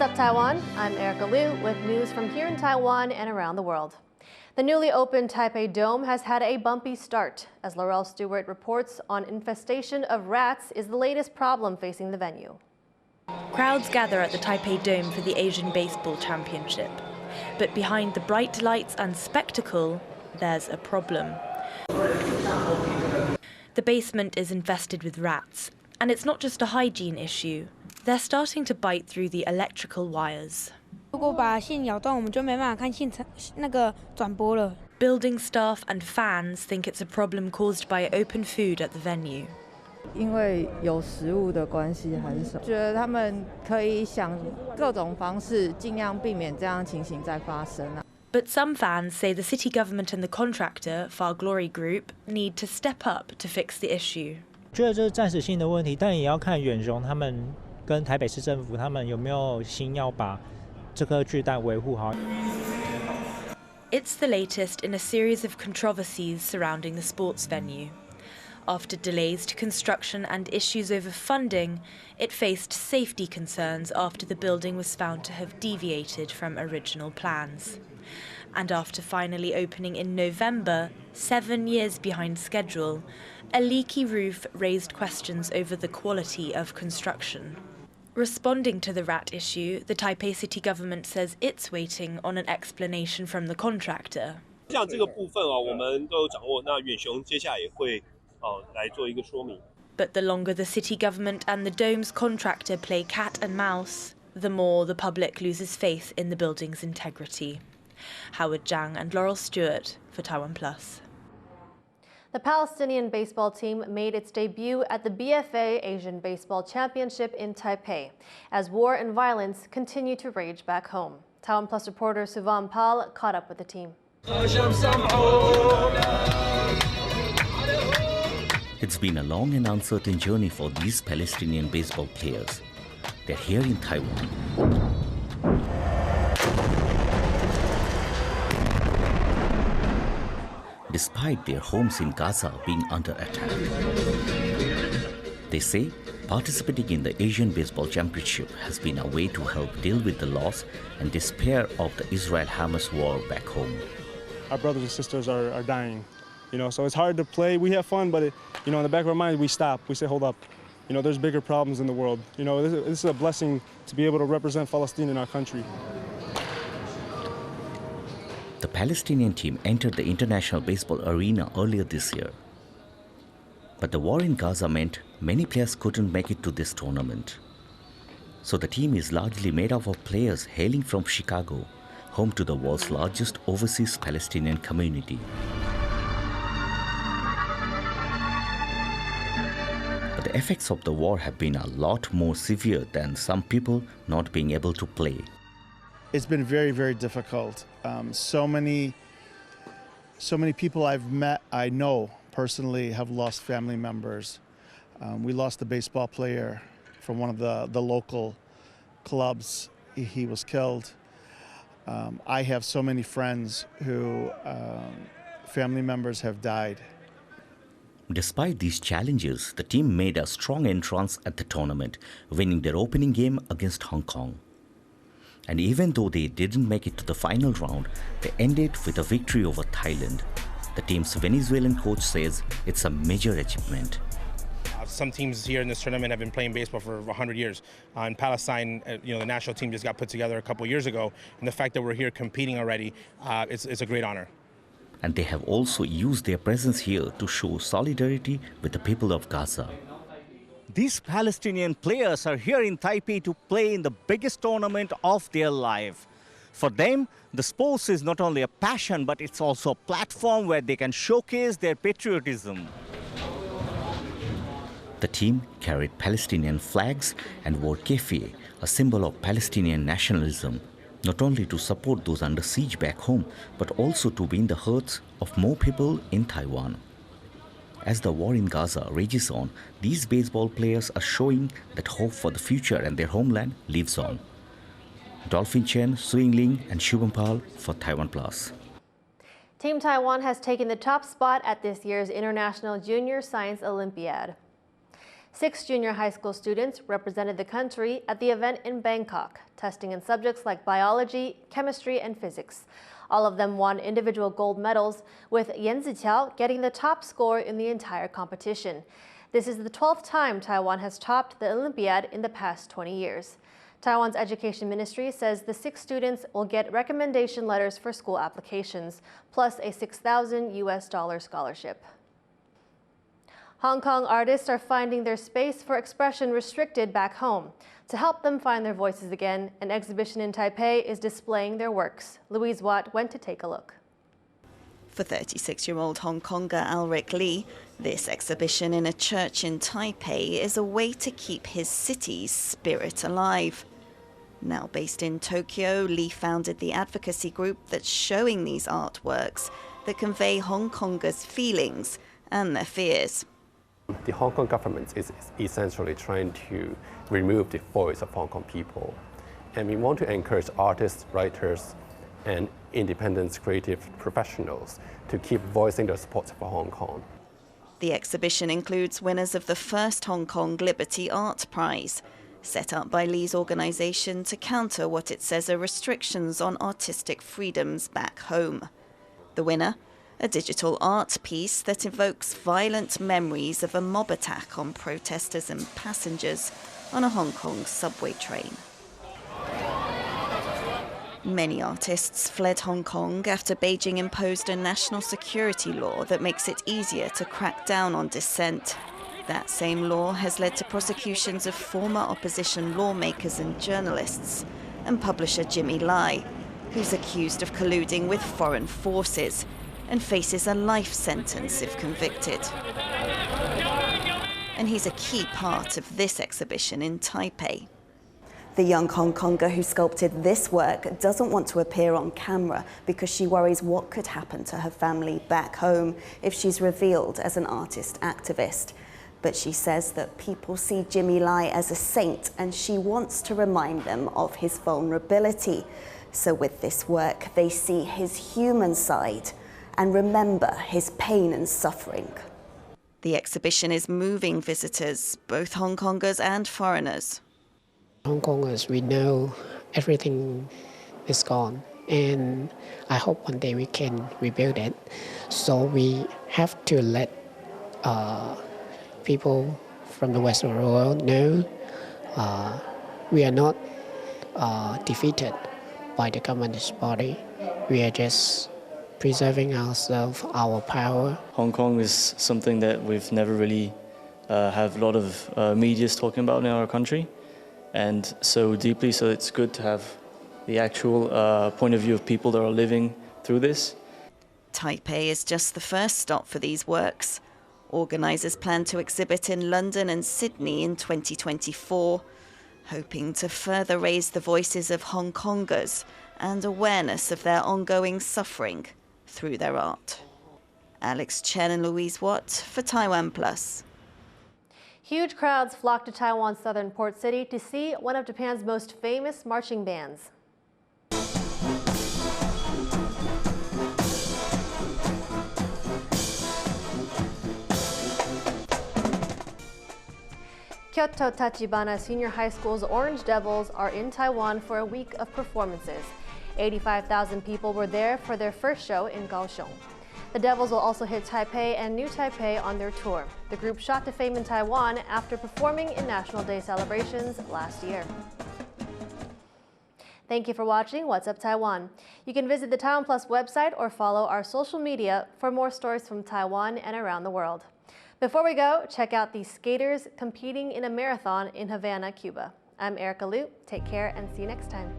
up, Taiwan? I'm Erika Liu with news from here in Taiwan and around the world. The newly opened Taipei Dome has had a bumpy start. As Laurel Stewart reports on infestation of rats is the latest problem facing the venue. Crowds gather at the Taipei Dome for the Asian Baseball Championship. But behind the bright lights and spectacle, there's a problem. The basement is infested with rats, and it's not just a hygiene issue. They're starting to bite through the electrical wires. Building staff and fans think it's a problem caused by open food at the venue. But some fans say the city government and the contractor, Far Glory Group, need to step up to fix the issue. 觉得这是暂时性的问题，但也要看远雄他们跟台北市政府他们有没有心要把这颗巨蛋维护好。It's the latest in a series of controversies surrounding the sports venue. After delays to construction and issues over funding, it faced safety concerns after the building was found to have deviated from original plans. And after finally opening in November, 7 years behind schedule, a leaky roof raised questions over the quality of construction. Responding to the rat issue, the Taipei city government says it's waiting on an explanation from the contractor. 像这个部分我们都有掌握，那远雄接下来也会来做一个说明。 But the longer the city government and the dome's contractor play cat and mouse, the more the public loses faith in the building's integrity. Howard Zhang and Laurel Stewart for TaiwanPlus. The Palestinian baseball team made its debut at the BFA Asian Baseball Championship in Taipei as war and violence continue to rage back home. TaiwanPlus reporter Suvan Pal caught up with the team. It's been a long and uncertain journey for these Palestinian baseball players. They're here in Taiwan. Despite their homes in Gaza being under attack. They say participating in the Asian Baseball Championship has been a way to help deal with the loss and despair of the Israel-Hamas war back home. Our brothers and sisters are dying, so it's hard to play. We have fun, but in the back of our mind, we stop. We say, hold up. There's bigger problems in the world. This is a blessing to be able to represent Palestine in our country. The Palestinian team entered the international baseball arena earlier this year. But the war in Gaza meant many players couldn't make it to this tournament. So the team is largely made up of players hailing from Chicago, home to the world's largest overseas Palestinian community. But the effects of the war have been a lot more severe than some people not being able to play. It's been very, very difficult. So many people I've met, I know personally, have lost family members. We lost a baseball player from one of the local clubs. He was killed. I have so many friends who family members have died. Despite these challenges, the team made a strong entrance at the tournament, winning their opening game against Hong Kong. And even though they didn't make it to the final round, they ended with a victory over Thailand. The team's Venezuelan coach says it's a major achievement. Some teams here in this tournament have been playing baseball for 100 years. In Palestine, the national team just got put together a couple years ago, and the fact that we're here competing already, it's a great honor. And they have also used their presence here to show solidarity with the people of Gaza. These Palestinian players are here in Taipei to play in the biggest tournament of their life. For them, the sports is not only a passion, but it's also a platform where they can showcase their patriotism. The team carried Palestinian flags and wore keffiyeh, a symbol of Palestinian nationalism, not only to support those under siege back home, but also to win the hearts of more people in Taiwan. As the war in Gaza rages on, these baseball players are showing that hope for the future and their homeland lives on. Dolphin Chen, Suing Ling, and Shubham Pal for TaiwanPlus. Team Taiwan has taken the top spot at this year's International Junior Science Olympiad. 6 junior high school students represented the country at the event in Bangkok, testing in subjects like biology, chemistry, and physics. All of them won individual gold medals, with Yan Ziqiao getting the top score in the entire competition. This is the 12th time Taiwan has topped the Olympiad in the past 20 years. Taiwan's Education Ministry says the 6 students will get recommendation letters for school applications, plus a $6,000 scholarship. Hong Kong artists are finding their space for expression restricted back home. To help them find their voices again, an exhibition in Taipei is displaying their works. Louise Watt went to take a look. For 36-year-old Hong Konger Erika Liu, this exhibition in a church in Taipei is a way to keep his city's spirit alive. Now based in Tokyo, Liu founded the advocacy group that's showing these artworks that convey Hong Kongers' feelings and their fears. The Hong Kong government is essentially trying to remove the voice of Hong Kong people. And we want to encourage artists, writers, and independent creative professionals to keep voicing their support for Hong Kong. The exhibition includes winners of the first Hong Kong Liberty Art Prize, set up by Li's organisation to counter what it says are restrictions on artistic freedoms back home. The winner? A digital art piece that evokes violent memories of a mob attack on protesters and passengers on a Hong Kong subway train. Many artists fled Hong Kong after Beijing imposed a national security law that makes it easier to crack down on dissent. That same law has led to prosecutions of former opposition lawmakers and journalists, and publisher Jimmy Lai, who's accused of colluding with foreign forces and faces a life sentence if convicted. And he's a key part of this exhibition in Taipei. The young Hong Konger who sculpted this work doesn't want to appear on camera because she worries what could happen to her family back home if she's revealed as an artist activist. But she says that people see Jimmy Lai as a saint and she wants to remind them of his vulnerability. So with this work, they see his human side and remember his pain and suffering. The exhibition is moving visitors, both Hong Kongers and foreigners. Hong Kongers, we know everything is gone, and I hope one day we can rebuild it. So we have to let people from the Western world know we are not defeated by the Communist Party. We are just preserving ourselves, our power. Hong Kong is something that we've never really have a lot of medias talking about in our country, and so deeply, so it's good to have the actual point of view of people that are living through this. Taipei is just the first stop for these works. Organisers plan to exhibit in London and Sydney in 2024, hoping to further raise the voices of Hong Kongers and awareness of their ongoing suffering through their art. Alex Chen and Louise Watt for TaiwanPlus. Huge crowds flocked to Taiwan's southern port city to see one of Japan's most famous marching bands. Kyoto Tachibana Senior High School's Orange Devils are in Taiwan for a week of performances. 85,000 people were there for their first show in Kaohsiung. The Devils will also hit Taipei and New Taipei on their tour. The group shot to fame in Taiwan after performing in National Day celebrations last year. Thank you for watching What's Up Taiwan. You can visit the TaiwanPlus website or follow our social media for more stories from Taiwan and around the world. Before we go, check out these skaters competing in a marathon in Havana, Cuba. I'm Erika Liu. Take care and see you next time.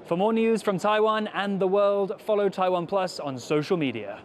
For more news from Taiwan and the world, follow TaiwanPlus on social media.